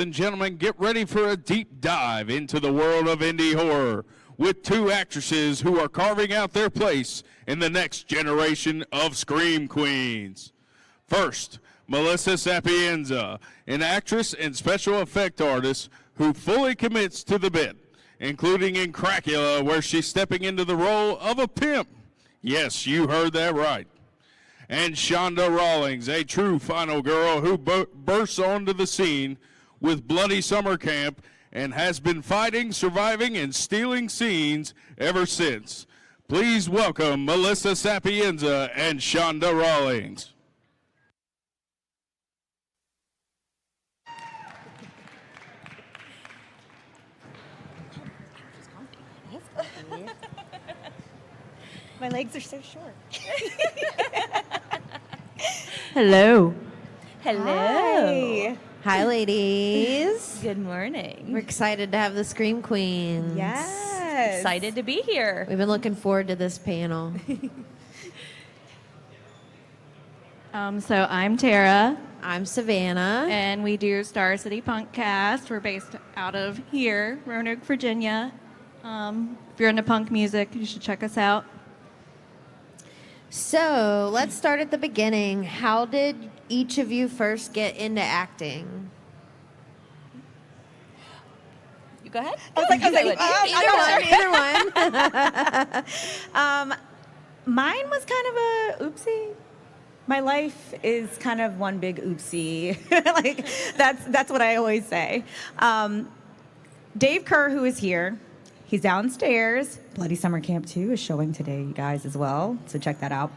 and gentlemen, get ready for a deep dive into the world of indie horror with two actresses who are carving out their place in the next generation of Scream Queens. First, Melissa Sapienza, an actress and special effect artist who fully commits to the bit, including in Crackula, where she's stepping into the role of a pimp. Yes, you heard that right. And Chanda Rawlings, a true final girl who bursts onto the scene with Bloody Summer Camp and has been fighting, surviving, and stealing scenes ever since. Please welcome Melissa Sapienza and Chanda Rawlings. My legs are so short. Hello. Hello. Hi, ladies. Good morning. We're excited to have the Scream Queens. Yes. Excited to be here. We've been looking forward to this panel. So I'm Tara, I'm Savannah. and we do Star City Punkcast. We're based out of here, Roanoke, Virginia. If you're into punk music, you should check us out. So let's start at the beginning. How did each of you first get into acting? You go ahead. I was like, Either one. mine was kind of a oopsie. My life is kind of one big oopsie. Like that's what I always say. Dave Kerr, who is here, he's downstairs. Bloody Summer Camp 2 is showing today, you guys, as well. So check that out.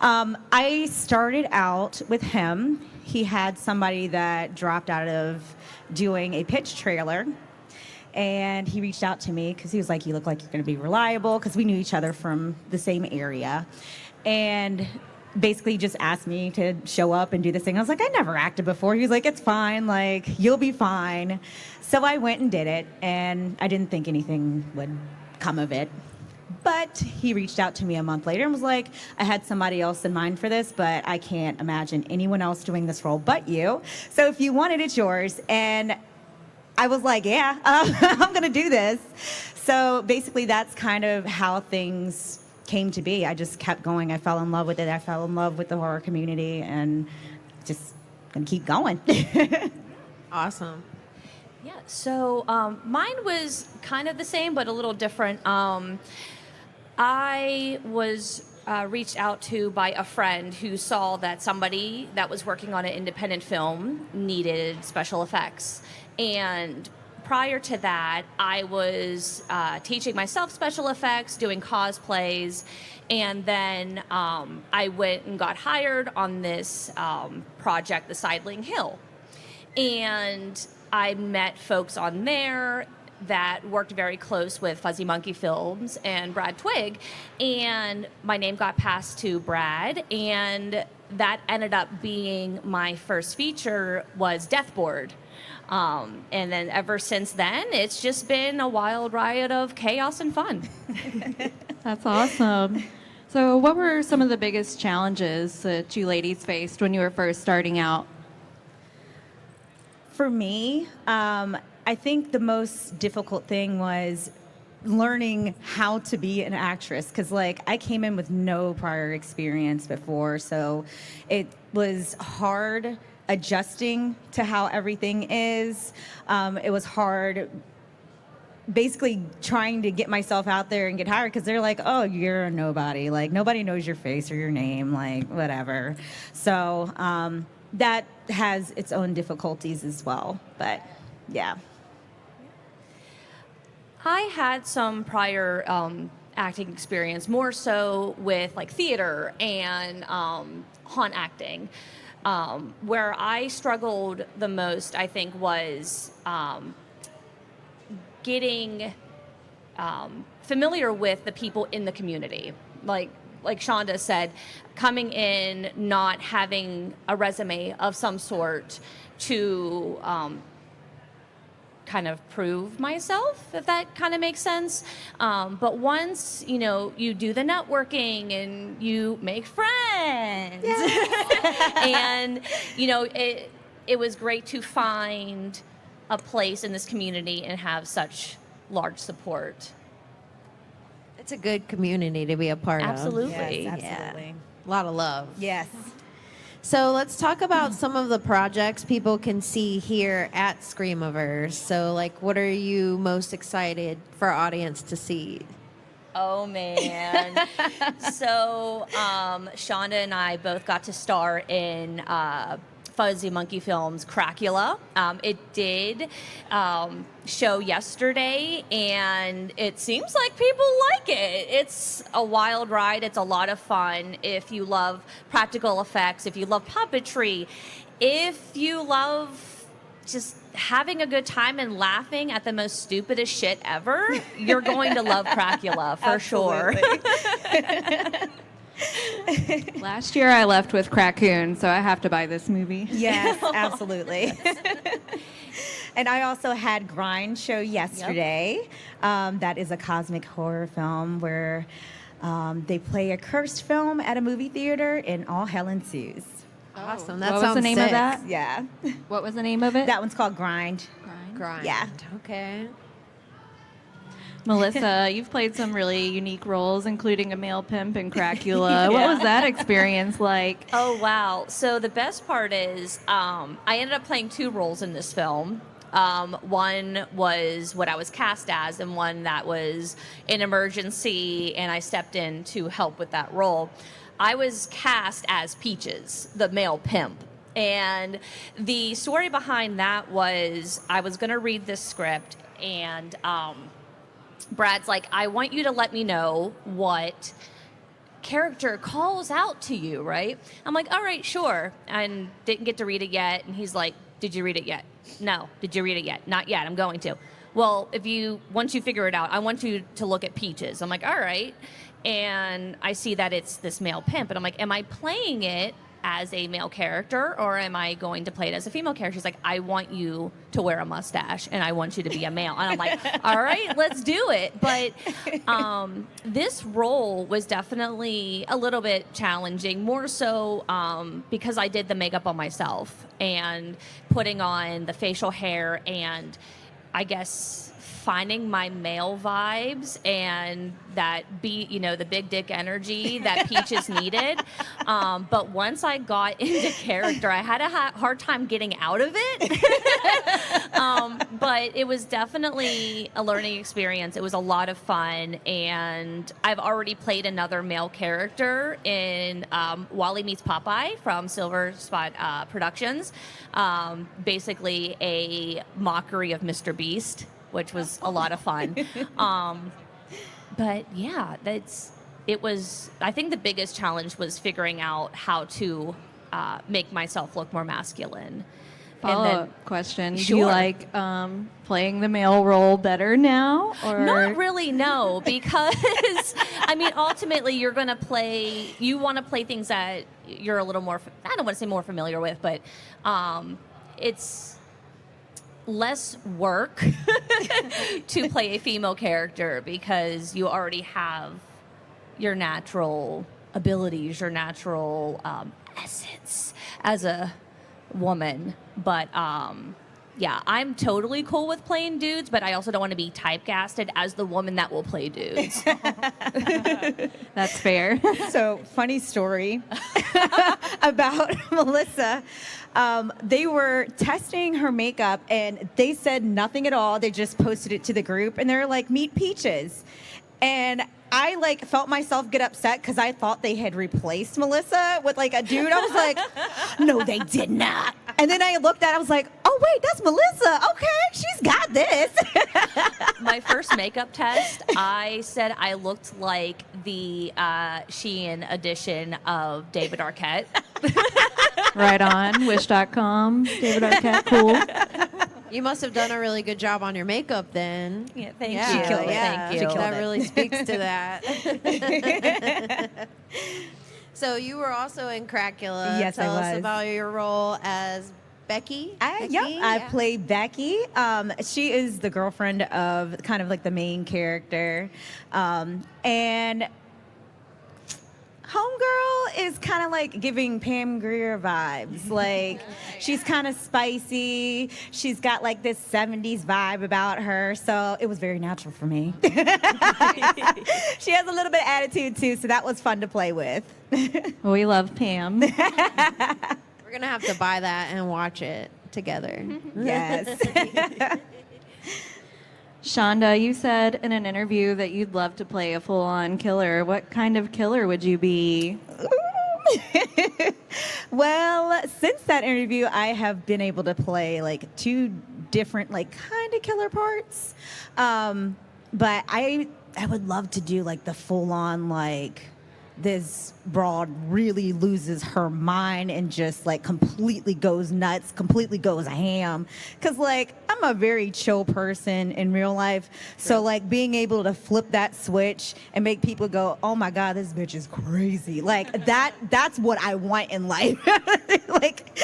I started out with him. He had somebody that dropped out of doing a pitch trailer. And he reached out to me because he was like, you look like you're going to be reliable, because we knew each other from the same area. And basically just asked me to show up and do this thing. I was like, I never acted before. He was like, it's fine. Like, you'll be fine. So I went and did it, and I didn't think anything would come of it. But he reached out to me a month later and was like, I had somebody else in mind for this, but I can't imagine anyone else doing this role but you. So if you want it, it's yours. And I was like, yeah, I'm going to do this. So basically that's kind of how things came to be. I just kept going. I fell in love with it. I fell in love with the horror community, and just going to keep going. Awesome. Yeah, so mine was kind of the same, but a little different. I was reached out to by a friend who saw that somebody that was working on an independent film needed special effects. And prior to that, I was teaching myself special effects, doing cosplays, and then I went and got hired on this project, The Sidling Hill. And I met folks on there that worked very close with Fuzzy Monkey Films and Brad Twigg, and my name got passed to Brad, and that ended up being my first feature was Deathboard. And then ever since then, it's just been a wild riot of chaos and fun. That's awesome. So what were some of the biggest challenges that you ladies faced when you were first starting out? For me, I think the most difficult thing was learning how to be an actress, because like I came in with no prior experience before, so it was hard adjusting to how everything is. It was hard basically trying to get myself out there and get hired, because they're like, oh, you're a nobody, like nobody knows your face or your name, like whatever. So that has its own difficulties as well, but yeah. I had some prior acting experience, more so with like theater and haunt acting. Where I struggled the most, I think, was getting familiar with the people in the community. Like Chanda said, coming in, not having a resume of some sort to kind of prove myself, if that kind of makes sense. But once, you do the networking and you make friends, and, it was great to find a place in this community and have such large support. It's a good community to be a part Absolutely. Yes, absolutely. of. A lot of love. Yes. So let's talk about some of the projects people can see here at Screamiverse. So, like, what are you most excited for our audience to see? Oh man. So Chanda and I both got to star in Fuzzy Monkey Films' Cracula. It did show yesterday, and it seems like people like it. It's a wild ride. It's a lot of fun. If you love practical effects, if you love puppetry, if you love just having a good time and laughing at the most stupidest shit ever, you're going to love Cracula for sure. Last year I left with Crackoon, so I have to buy this movie. Yes, absolutely. And I also had Grind show yesterday. That is a cosmic horror film where they play a cursed film at a movie theater and all hell ensues. Awesome. That What sounds was the name sick. of that? Yeah. What was the name of it? That one's called Grind. Grind. Yeah. Okay. Melissa, you've played some really unique roles, including a male pimp in Cracula. What was that experience like? Oh, wow. So the best part is I ended up playing 2 roles in this film. One was what I was cast as, and one that was an emergency, and I stepped in to help with that role. I was cast as Peaches, the male pimp. And the story behind that was I was going to read this script, and Brad's like, I want you to let me know what character calls out to you, right? I'm like, all right, sure. And didn't get to read it yet. And he's like, did you read it yet? No. Did you read it yet? Not yet. I'm going to. Well, once you figure it out, I want you to look at Peaches. I'm like, all right. And I see that it's this male pimp. And I'm like, am I playing it as a male character, or am I going to play it as a female character? She's like, I want you to wear a mustache and I want you to be a male. And I'm like, all right, let's do it. But this role was definitely a little bit challenging, more so because I did the makeup on myself and putting on the facial hair and I guess finding my male vibes and that the big dick energy that Peaches needed. But once I got into character, I had a hard time getting out of it. But it was definitely a learning experience. It was a lot of fun. And I've already played another male character in Wally Meets Popeye from Silver Spot Productions. Basically a mockery of Mr. Beast, which was a lot of fun. But yeah, I think the biggest challenge was figuring out how to make myself look more masculine. Follow-up question. Do Sure. you like playing the male role better now? Or? Not really, no, because ultimately you want to play things that you're a little more, I don't want to say more familiar with, but it's less work to play a female character because you already have your natural abilities, your natural essence as a woman. But yeah, I'm totally cool with playing dudes, but I also don't want to be typecasted as the woman that will play dudes. That's fair. So, funny story about Melissa. They were testing her makeup and they said nothing at all. They just posted it to the group and they're like, meet Peaches. And I felt myself get upset because I thought they had replaced Melissa with a dude. I was like, no, they did not. And then I looked at it, I was like, oh, wait, that's Melissa. Okay, she's got this. My first makeup test, I said I looked like the Shein edition of David Arquette. Right on. Wish.com. David Arquette. Cool. You must have done a really good job on your makeup then. Yeah, thank Yeah, you. killed it. Thank you. She killed That it. really speaks to that. So you were also in Cracula. Yes, I Tell us was. about your role as Becky. I Becky? play Becky. She is the girlfriend of kind of the main character. And Homegirl is kind of like giving Pam Grier vibes. Like, she's kind of spicy. She's got like this 70s vibe about her. So it was very natural for me. She has a little bit of attitude too, so that was fun to play with. We love Pam. We're gonna have to buy that and watch it together. Yes. Chanda, you said in an interview that you'd love to play a full-on killer. What kind of killer would you be? Well, since that interview, I have been able to play like 2 different like kind of killer parts. But I would love to do like the full-on like this broad really loses her mind and just like completely goes nuts, completely goes ham. Cause like I'm a very chill person in real life. So like being able to flip that switch and make people go, oh my God, this bitch is crazy. Like that's what I want in life. Like,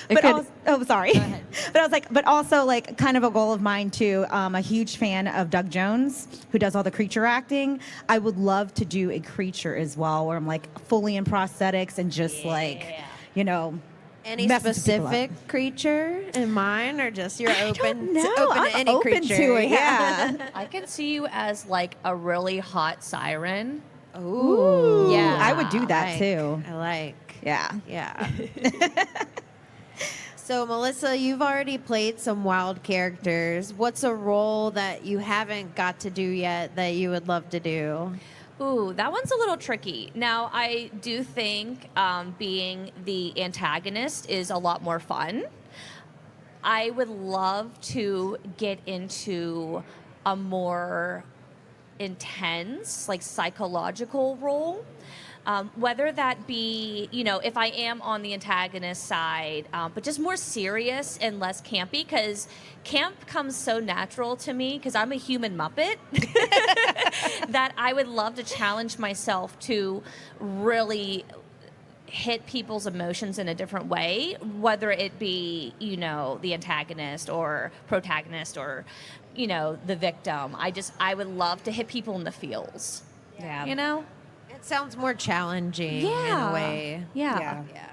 but also, oh, sorry. But I was like, but also like kind of a goal of mine too. I'm a huge fan of Doug Jones, who does all the creature acting. I would love to do a creature as well, where I'm like fully in prosthetics and just like, you know, Any messing people specific creature in mind, or just you're open No, to open I'm to any open creature? to it. Yeah. I can see you as like a really hot siren. Ooh, yeah. I would do that like- too. I like. Yeah. Yeah. So, Melissa, you've already played some wild characters. What's a role that you haven't got to do yet that you would love to do? Ooh, that one's a little tricky. Now, I do think being the antagonist is a lot more fun. I would love to get into a more intense, like psychological role. Whether that be, you know, if I am on the antagonist side, but just more serious and less campy, because camp comes so natural to me because I'm a human Muppet that I would love to challenge myself to really hit people's emotions in a different way, whether it be, you know, the antagonist or protagonist or, you know, the victim. I would love to hit people in the feels. Yeah. You know? It sounds more challenging in a way. Yeah. Yeah.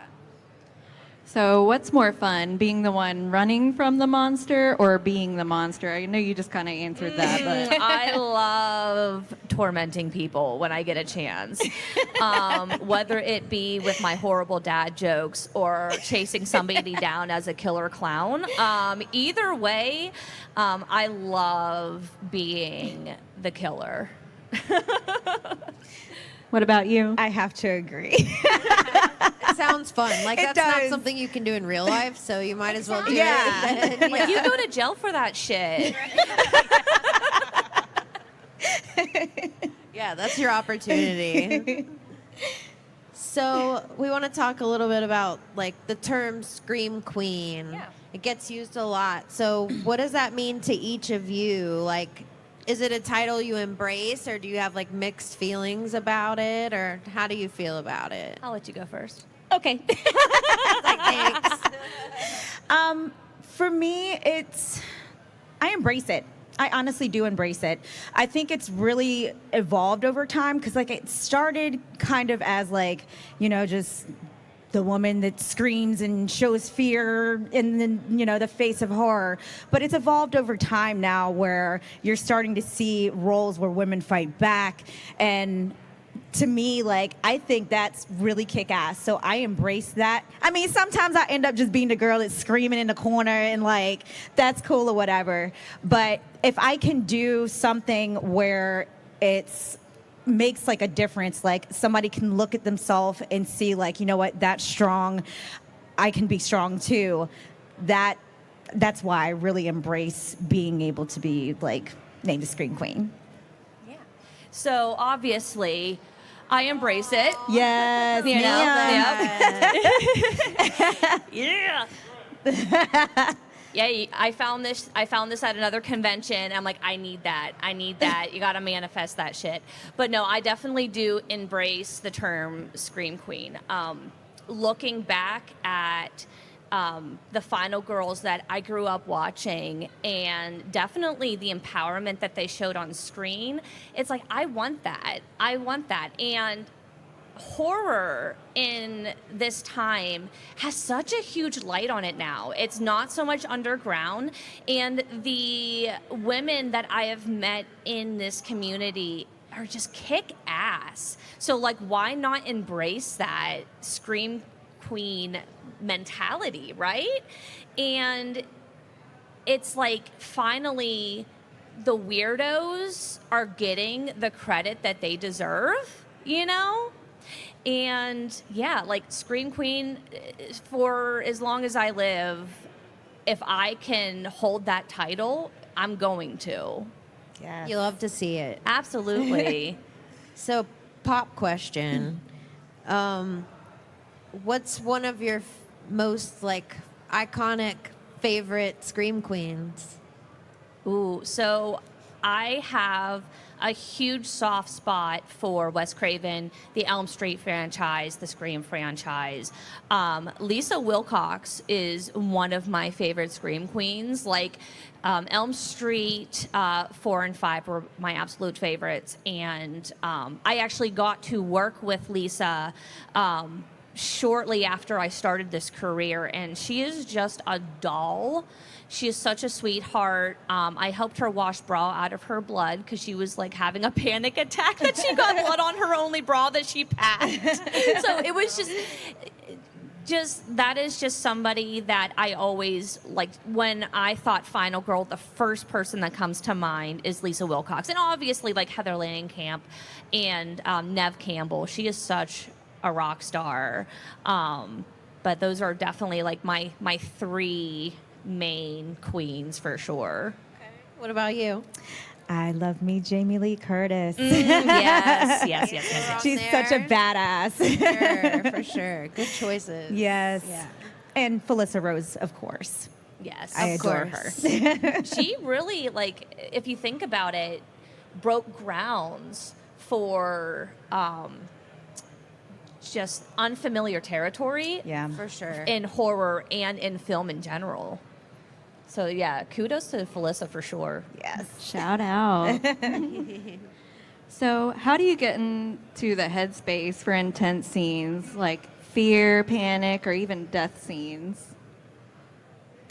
So, what's more fun, being the one running from the monster or being the monster? I know you just kind of answered that, but I love tormenting people when I get a chance. Whether it be with my horrible dad jokes or chasing somebody down as a killer clown. Either way, I love being the killer. what about you? I have to agree. It sounds fun. Like, It that's not does. something you can do in real life, so you might as well do Yeah. it. then. Like, you go to jail for that shit. Yeah, that's your opportunity. So we want to talk a little bit about like the term scream queen. Yeah. It gets used a lot. So what does that mean to each of you? Like, is it a title you embrace, or do you have like mixed feelings about it, or how do you feel about it? I'll let you go first. Okay. Like, thanks. For me, I embrace it. I honestly do embrace it. I think it's really evolved over time because, like, it started kind of as, like, you know, just the woman that screams and shows fear in the, you know, the face of horror. But it's evolved over time now where you're starting to see roles where women fight back. And to me, like, I think that's really kick-ass. So I embrace that. I mean, sometimes I end up just being the girl that's screaming in the corner and, like, that's cool or whatever. But if I can do something where it's makes like a difference, like somebody can look at themselves and see, like, you know what, that's strong, I can be strong too. That's why I really embrace being able to be, like, named a Scream Queen. Yeah. So obviously, I embrace it. Yes, You Mia. Yeah. Yeah, I found this at another convention. I'm like, I need that. You got to manifest that shit. But no, I definitely do embrace the term Scream Queen. Looking back at the Final Girls that I grew up watching, and definitely the empowerment that they showed on screen, it's like, I want that. And horror in this time has such a huge light on it now. It's not so much underground, and the women that I have met in this community are just kick ass. So like, why not embrace that Scream Queen mentality, right? And it's like, finally the weirdos are getting the credit that they deserve, you know? And yeah, like Scream Queen, for as long as I live, if I can hold that title, I'm going to. Yeah. You love to see it. Absolutely. So, pop question. What's one of your most like iconic favorite Scream Queens? Ooh, so I have a huge soft spot for Wes Craven, the Elm Street franchise, the Scream franchise. Lisa Wilcox is one of my favorite Scream Queens. Like, Elm Street 4 and 5 were my absolute favorites. And I actually got to work with Lisa shortly after I started this career, and she is just a doll. She is such a sweetheart. I helped her wash bra out of her blood because she was like having a panic attack that she got blood on her only bra that she packed. So it was just that is just somebody that I always like. When I thought Final Girl, the first person that comes to mind is Lisa Wilcox, and obviously like Heather Langenkamp and Neve Campbell. She is such a rock star. But those are definitely like my three main queens for sure. Okay. What about you? I love me Jamie Lee Curtis. Yes. She's such a badass. For sure. Good choices. Yes. Yeah. And Felissa Rose, of course. Yes. I Of adore course. her. She really, like, if you think about it, broke grounds for just unfamiliar territory. Yeah. For sure. In horror and in film in general. So yeah, kudos to Felissa for sure. Yes. Shout out. So, how do you get into the headspace for intense scenes like fear, panic, or even death scenes?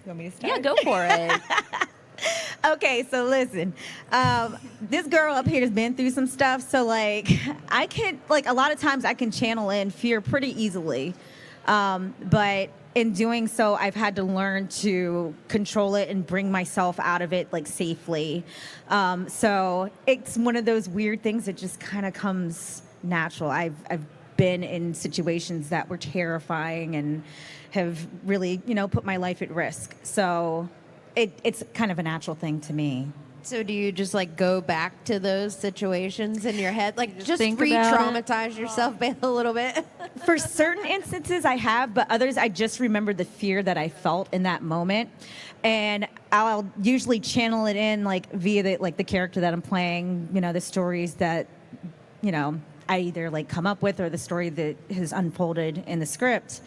You want me to start? Yeah, go for it. Okay, so listen, this girl up here has been through some stuff, so like I can, like, a lot of times I can channel in fear pretty easily, but in doing so, I've had to learn to control it and bring myself out of it like safely. So it's one of those weird things that just kind of comes natural. I've been in situations that were terrifying and have really, put my life at risk. So it's kind of a natural thing to me. So do you just like go back to those situations in your head? Like just think about re-traumatize yourself a little bit? For certain instances I have, but others I just remember the fear that I felt in that moment. And I'll usually channel it in like via the character that I'm playing, the stories that, I either like come up with or the story that has unfolded in the script.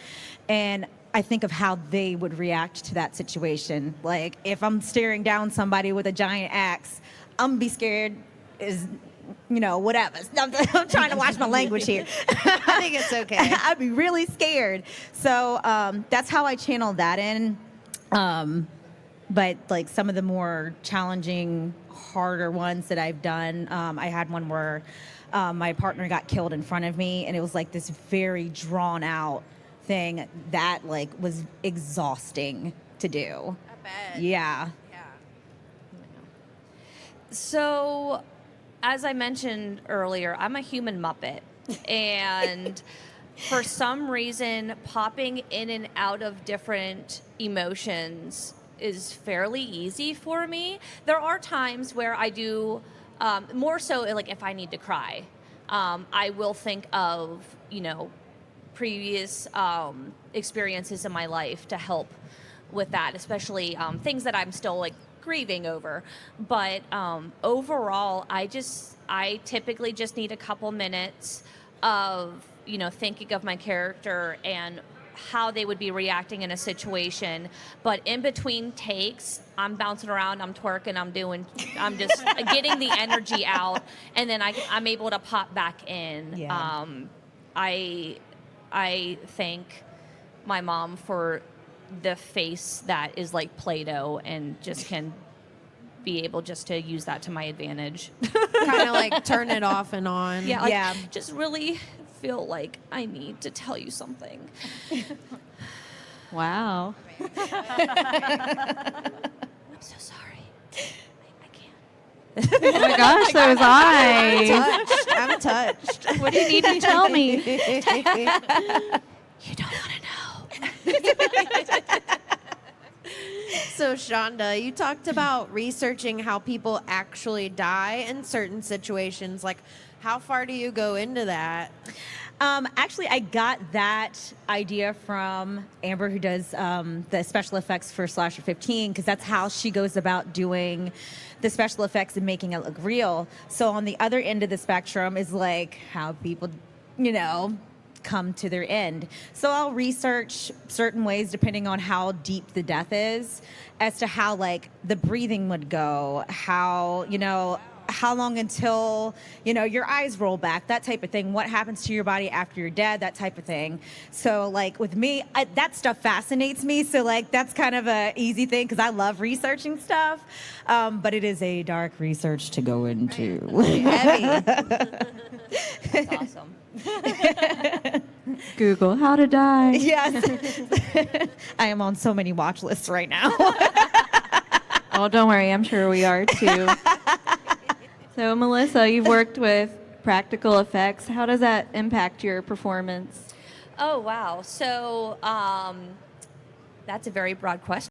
And I think of how they would react to that situation. Like if I'm staring down somebody with a giant axe, I'm gonna be scared as, whatever. I'm trying to watch my language here. I think it's okay. I'd be really scared. So that's how I channeled that in. But like some of the more challenging, harder ones that I've done, I had one where my partner got killed in front of me, and it was like this very drawn out thing that like was exhausting to do. I bet. Yeah. Yeah. So, as I mentioned earlier, I'm a human Muppet. And for some reason, popping in and out of different emotions is fairly easy for me. There are times where I do, more so like if I need to cry, I will think of, previous experiences in my life to help with that, especially things that I'm still like grieving over. But overall, I typically just need a couple minutes of thinking of my character and how they would be reacting in a situation. But in between takes, I'm bouncing around, I'm twerking, I'm just getting the energy out, and then I'm able to pop back in. Yeah. I thank my mom for the face that is like Play-Doh and just can be able just to use that to my advantage. Kind of like turn it off and on. Yeah, like, Yeah. just really feel like I need to tell you something. Wow. I'm so sorry. I can't. Oh my gosh, so was I. I'm touched. What do you need to tell me? You don't want to know. So, Chanda, you talked about researching how people actually die in certain situations. Like, how far do you go into that? Actually, I got that idea from Amber, who does the special effects for Slasher 15, because that's how she goes about doing the special effects and making it look real. So on the other end of the spectrum is like how people, come to their end. So I'll research certain ways depending on how deep the death is as to how like the breathing would go, how long until your eyes roll back, that type of thing, what happens to your body after you're dead, that type of thing. So like with me, that stuff fascinates me, so like that's kind of a easy thing because I love researching stuff, but it is a dark research to go into. Heavy. That's awesome. Google how to die. Yes. I am on so many watch lists right now. Oh, don't worry. I'm sure we are too. So, Melissa, you've worked with practical effects. How does that impact your performance? Oh, wow. So that's a very broad question.